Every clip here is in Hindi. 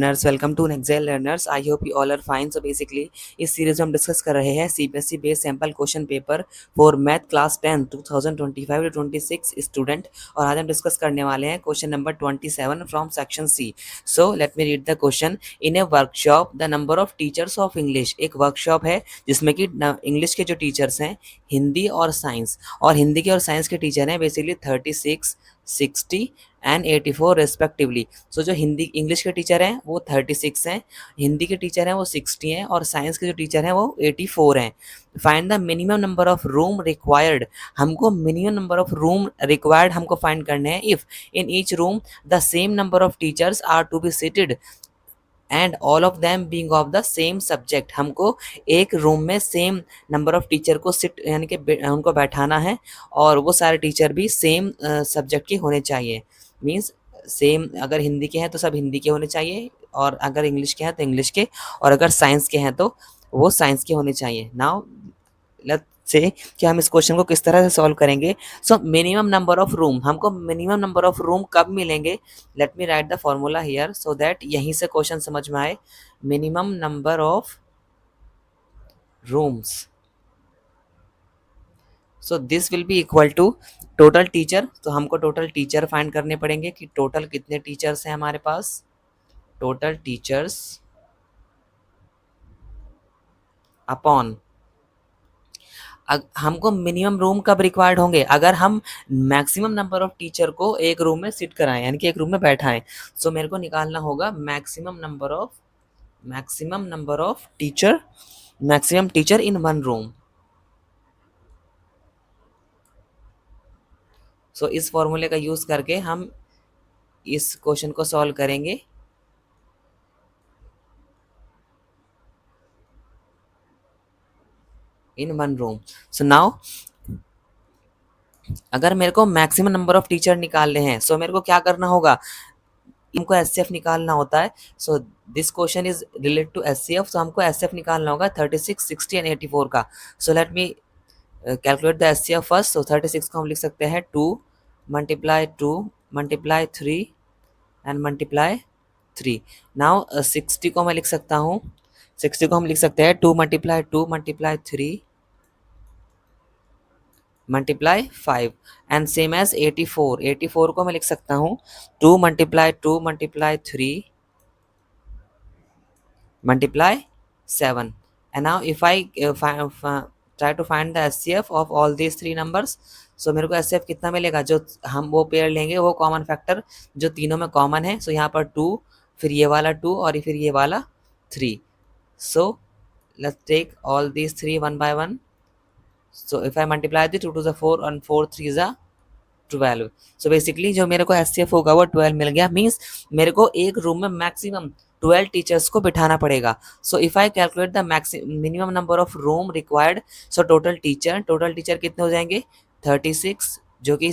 Learners, welcome to next learners. I hope you all are fine. So basically इस सीरीज में हम डिस्कस कर रहे हैं CBSE based sample question paper for math class 10 2025 to 26 student. और आज हम डिस्कस करने वाले हैं question number 27 from section C. So let me read the question. In a workshop the number of teachers of English. एक वर्कशॉप है जिसमें कि इंग्लिश के जो टीचर्स हैं, हिंदी और साइंस, और हिंदी के और साइंस के टीचर हैं बेसिकली 36, 60 एंड 84 रेस्पेक्टिवली। सो जो हिंदी इंग्लिश के टीचर हैं वो 36 हैं, हिंदी के टीचर हैं वो 60 हैं, और साइंस के जो टीचर हैं वो 84 हैं। Find the minimum number of room required. हमको minimum number of room required हमको फाइंड करने हैं if in each room the same number of teachers are to be seated and all of them being of the same subject. हमको एक रूम में सेम नंबर ऑफ टीचर को सिट यानी कि उनको बैठाना है, और वो सारे टीचर भी सेम सब्जेक्ट के होने चाहिए। मीन्स सेम, अगर हिंदी के हैं तो सब हिंदी के होने चाहिए, और अगर इंग्लिश के हैं तो इंग्लिश के, और अगर साइंस के हैं तो वो साइंस के होने चाहिए। नाउ लेट्स से कि हम इस क्वेश्चन को किस तरह से सॉल्व करेंगे। So minimum number of room, हमको मिनिमम नंबर ऑफ रूम कब मिलेंगे। Let me write the formula here so that यहीं से क्वेश्चन समझ में आए। Minimum number of rooms, so this will be equal to total teacher. तो हमको टोटल टीचर फाइंड करने पड़ेंगे कि टोटल कितने टीचर्स हैं हमारे पास। टोटल टीचर्स अपॉन हमको मिनिमम रूम कब रिक्वायर्ड होंगे, अगर हम मैक्सिमम नंबर ऑफ टीचर को एक रूम में सिट कराएं, यानी कि एक रूम में बैठाएं। सो मेरे को निकालना होगा maximum number of teacher in one room. So इस फॉर्मूले का यूज करके हम इस क्वेश्चन को सॉल्व करेंगे। इन वन रूम। सो नाउ अगर मेरे को मैक्सिमम नंबर ऑफ टीचर निकालने हैं, सो मेरे को क्या करना होगा, हमको एचसीएफ निकालना होता है। So this question is related to HCF. So हमको एचसीएफ निकालना होगा 36, 60 एंड 84 का। So let me calculate the HCF first. So 36 को हम लिख सकते हैं 2 मल्टीप्लाई 3 एंड मल्टीप्लाई 3। नाउ 60 को मैं लिख सकता हूँ, 60 को हम लिख सकते हैं 2 multiply 3 multiply 5 and same as 84 को मैं लिख सकता हूँ 2 multiply 3 multiply 7। and now if I try to find the HCF of all these three numbers, so मेरे को HCF कितना मिलेगा, जो हम वो पेयर लेंगे वो कॉमन फैक्टर जो तीनों में कॉमन है। सो यहाँ पर 2, फिर ये वाला 2 और फिर ये वाला 3। So let's take all these 3 one by one. So if I multiply the 2 to the 4 and 4 3 जा 12। सो बेसिकली जो मेरे को एचसीएफ होगा वो 12 मिल गया। मीन्स मेरे को एक रूम में मैक्सिमम 12 टीचर्स को बिठाना पड़ेगा। सो if I calculate the minimum number of room required, so total teacher कितने हो जाएंगे 36, जो कि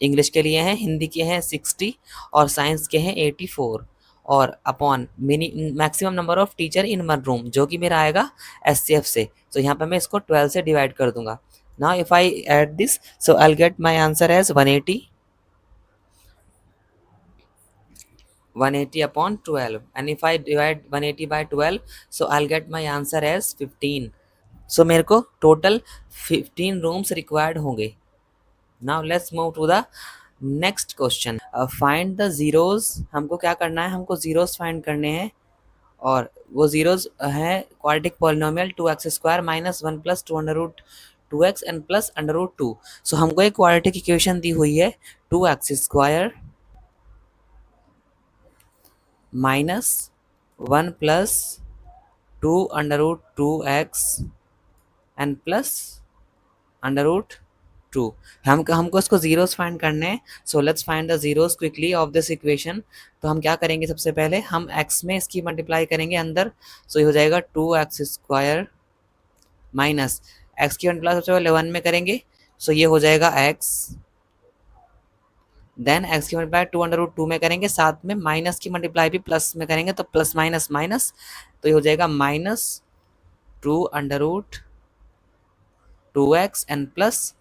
इंग्लिश के लिए हैं, हिंदी के हैं 60 और साइंस के हैं 84, और upon maximum number of teacher in one room, जो कि मेरा आएगा एचसीएफ से। तो यहाँ पे मैं इसको 12 से डिवाइड कर दूंगा। Now if I add this, so I'll get my answer as 180 upon 12, and if I divide 180 by 12, so I'll get my answer as 15। so मेरे को टोटल 15 रूम्स रिक्वायर्ड होंगे। Now let's move to the next question. Find the zeros. हमको क्या करना है, हमको जीरोज फाइंड करने हैं, और वो जीरोज है quadratic polynomial 2x² minus 1 plus 2 under root 2x and plus under root 2। So हमको एक क्वाड्रेटिक इक्वेशन दी हुई है 2x² minus 1 plus 2 under root 2x and plus under root 2। हमको इसको जीरोस फाइंड करने हैं। So let's find the zeros quickly of this equation. तो हम क्या करेंगे, सबसे पहले हम x में इसकी मल्टीप्लाई करेंगे अंदर। सो ये हो जाएगा 2x² माइनस x की मल्टीप्लाई सबसे पहले 1 में करेंगे, सो ये हो जाएगा x। देन x की मल्टीप्लाई 2 अंडर रूट 2 में करेंगे, साथ में माइनस की मल्टीप्लाई भी प्लस में करेंगे, तो प्लस माइनस माइनस, तो ये हो जाएगा minus 2 under root 2x and plus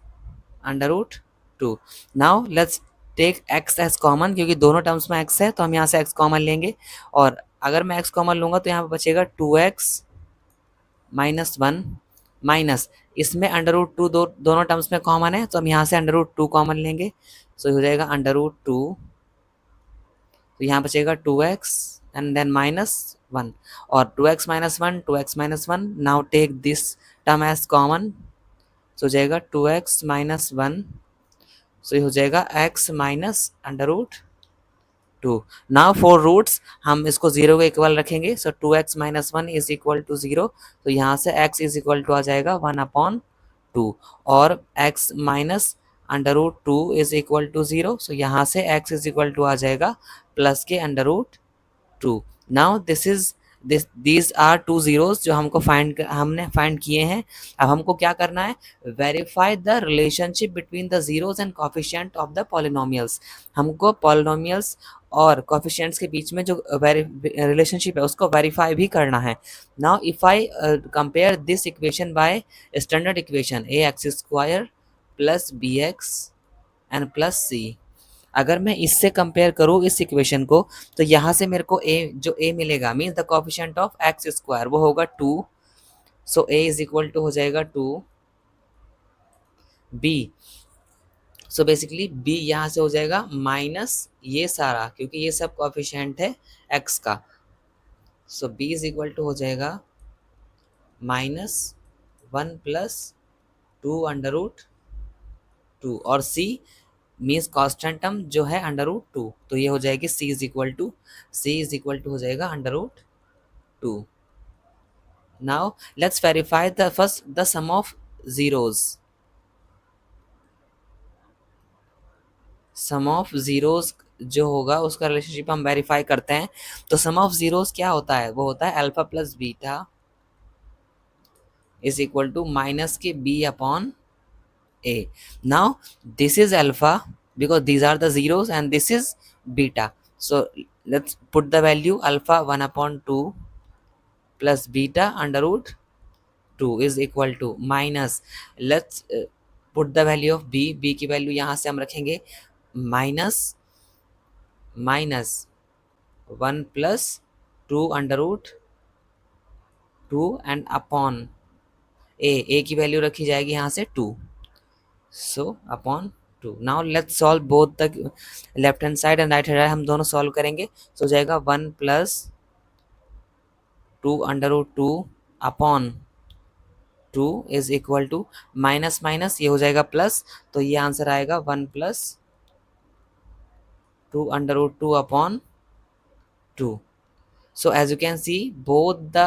under root 2। Now let's take x as common, क्योंकि दोनों टर्म्स में x है तो हम यहाँ से x कॉमन लेंगे, और अगर मैं x कॉमन लूँगा तो यहाँ पे बचेगा 2x माइनस वन माइनस इसमें अंडर रूट टू दोनों टर्म्स में कॉमन है, तो हम यहाँ से अंडर रूट टू कॉमन लेंगे, सो हो जाएगा अंडर रूट टू, तो यहाँ बचेगा 2x and then minus one, और 2x minus one 2x minus one, now take this term as common, so हो जाएगा 2x माइनस वन, सो ये हो जाएगा x minus under root two. Now for roots हम इसको जीरो के इक्वल रखेंगे, so 2x minus one is equal to zero, तो यहाँ से x इज इक्वल टू आ जाएगा 1/2, और x minus under root two is equal to zero, so यहाँ से x इज इक्वल टू आ जाएगा प्लस के under root two. Now these are two zeros जो हमने फाइंड किए हैं। अब हमको क्या करना है, verify the relationship between the zeros and coefficient of the polynomials. हमको पॉलिनोमियल्स और कोफिशिएंट्स के बीच में जो रिलेशनशिप है उसको वेरीफाई भी करना है। Now if I compare this equation by standard equation ax² plus bx and plus c, अगर मैं इससे कंपेयर करूँ इस इक्वेशन को, तो यहाँ से मेरे को a मिलेगा, means the coefficient of x² वो होगा 2, सो a इज इक्वल टू हो जाएगा 2, b, सो बेसिकली b यहाँ से हो जाएगा माइनस ये सारा, क्योंकि ये सब कोफिशिएंट है x का, so b is equal to हो जाएगा minus one plus two under root two, और c मीन्स कांस्टेंट टर्म जो है अंडर रूट टू, तो ये हो जाएगी c इज इक्वल टू हो जाएगा under root two. Now let's verify the first the sum of zeros. Sum of zeros जो होगा उसका रिलेशनशिप हम वेरीफाई करते हैं। तो सम ऑफ जीरोस क्या होता है, वो होता है alpha plus beta is equal to minus के b upon a. Now this is alpha because these are the zeros and this is beta. So let's put the value alpha 1/2 plus beta under root 2 is equal to minus, let's put the value of b की वैल्यू यहाँ से हम रखेंगे minus one plus two under root two and upon a की वैल्यू रखी जाएगी यहाँ से 2, so upon 2. now let's solve both the left hand side and right hand side, हम दोनों सॉल्व करेंगे, so हो जाएगा 1 plus two under root two upon 2 is equal to minus minus ये हो जाएगा प्लस, तो ये आंसर आएगा 1 plus two under root two upon 2. so as you can see both the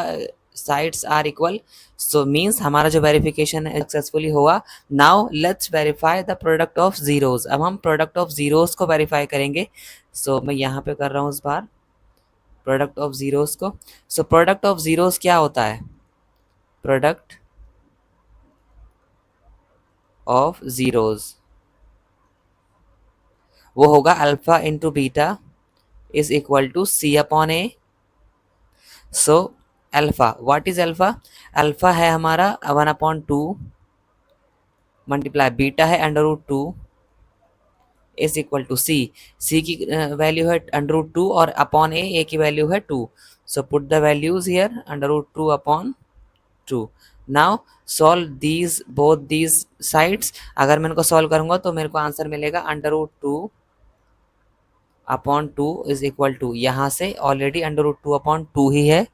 sides are equal, so means हमारा जो वेरिफिकेशन है सक्सेसफुली हुआ। Now let's verify the product of zeros. अब हम प्रोडक्ट ऑफ जीरोस को वेरीफाई करेंगे, सो मैं यहाँ पे कर रहा हूँ इस बार प्रोडक्ट ऑफ जीरोस को। सो प्रोडक्ट ऑफ जीरोस क्या होता है, प्रोडक्ट ऑफ जीरोस वो होगा alpha into beta is equal to c upon a. So alpha, what is alpha, alpha है हमारा 1/2 मल्टीप्लाई बीटा है under root two is equal to c, c की वैल्यू है अंडर रूट टू और अपॉन ए की वैल्यू है 2, so put the values here under root two upon 2। Now solve these both these sides, अगर मैं इनको सॉल्व करूंगा तो मेरे को आंसर मिलेगा under root two upon 2 is equal to, यहाँ से already under root two upon 2 ही है,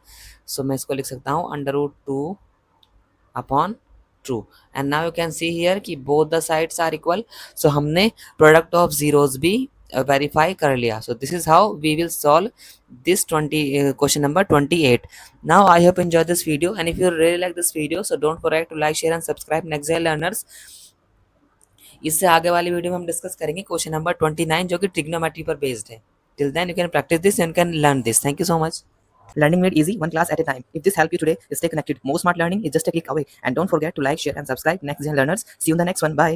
सो मैं इसको लिख सकता हूँ under root two upon 2। And now you can see here कि both the sides are equal, so हमने प्रोडक्ट ऑफ जीरोस भी वेरीफाई कर लिया। So this is how we will solve this 20 question number 28. Now I hope you enjoy this video, and if you really like this video, so don't forget to like, share and subscribe next day learners। इससे आगे वाली वीडियो में हम डिस्कस करेंगे क्वेश्चन नंबर 29 जो कि ट्रिग्नोमेट्री पर बेस्ड है। Till then you can practice this and can learn this. Thank you so much. Learning made easy, one class at a time. If this helped you today, stay connected. More smart learning is just a click away. And don't forget to like, share and subscribe. Next Gen Learners. See you in the next one. Bye.